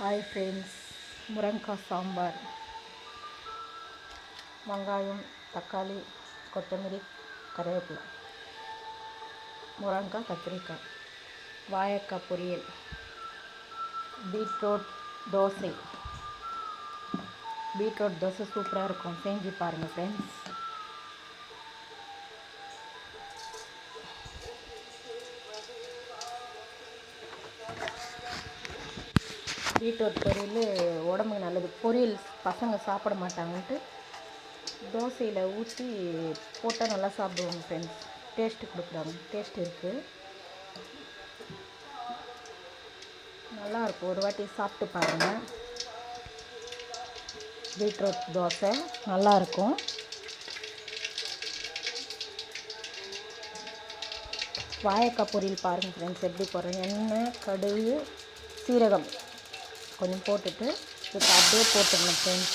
Hi friends, முருங்கைக்காய் சாம்பார். வெங்காயம், தக்காளி, கொத்தமல்லி, கருவேப்பிலை, முருங்கைக்காய், கத்திரிக்காய், வாழைக்காய் பொரியல், பீட்ரூட் தோசை. பீட்ரூட் தோசை சூப்பராக இருக்கும், செஞ்சு பாருங்கள் ஃப்ரெண்ட்ஸ். பீட்ரூட் பொரியல் உடம்புக்கு நல்லது. பொரியல் பசங்க சாப்பிட மாட்டாங்கன்ட்டு தோசையில் ஊற்றி போட்டால் நல்லா சாப்பிடுவாங்க ஃப்ரெண்ட்ஸ். டேஸ்ட்டு கொடுக்குறாங்க, டேஸ்ட் இருக்குது, நல்லாயிருக்கும். ஒரு வாட்டி சாப்பிட்டு பாருங்கள். பீட்ரூட் தோசை நல்லாயிருக்கும். வாழைக்காய் பொரியல் பாருங்கள் ஃப்ரெண்ட்ஸ், எப்படி போடுறேன். எண்ணெய், கடுகு, சீரகம் கொஞ்சம் போட்டுட்டு இப்போ அப்படியே போட்டுடணும் ஃப்ரெண்ட்ஸ்.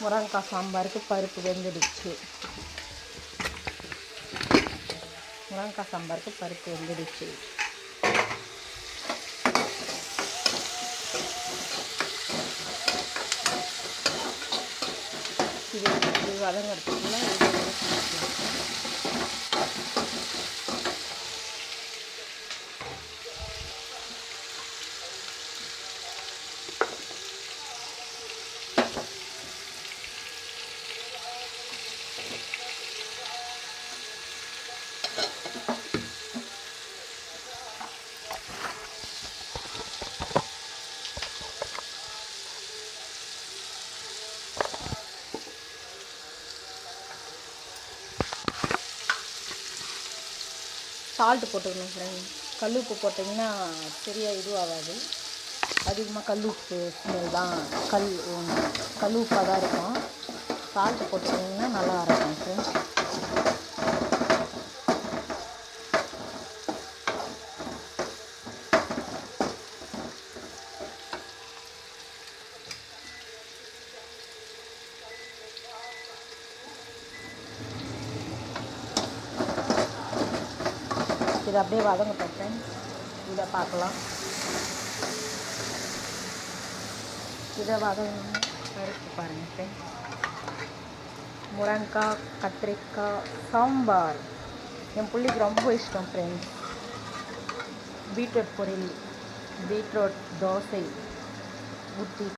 முருங்கைக்காய் சாம்பாருக்கு பருப்பு வெந்துடுச்சு. முருங்கைக்காய் சாம்பாருக்கு பருப்பு வெந்துடுச்சு. இது வதங்கிறதுக்குள்ள சால்ட்டு போட்டுக்கணும் ஃப்ரெண்ட். கல் உப்பு போட்டிங்கன்னா சரியாக இதுவும் ஆகாது. அதிகமாக கல் உப்பு ஸ்மெல் தான், கல் உப்பாக தான் இருக்கும். சால்ட்டு போட்டுக்கிட்டிங்கன்னா நல்லா இருக்கும் ஃப்ரெண்ட். இதை அப்படியே வதங்கட்டும் ஃப்ரெண்ட்ஸ். இதை பார்க்கலாம். இதை வதங்க பருப்பு பாருங்கள் ஃப்ரெண்ட்ஸ். முருங்கைக்காய், கத்திரிக்காய் சாம்பார் என் பிள்ளைக்கு ரொம்ப இஷ்டம் ஃப்ரெண்ட்ஸ். பீட்ரூட் பொரியல், பீட்ரூட் தோசை ஊற்றி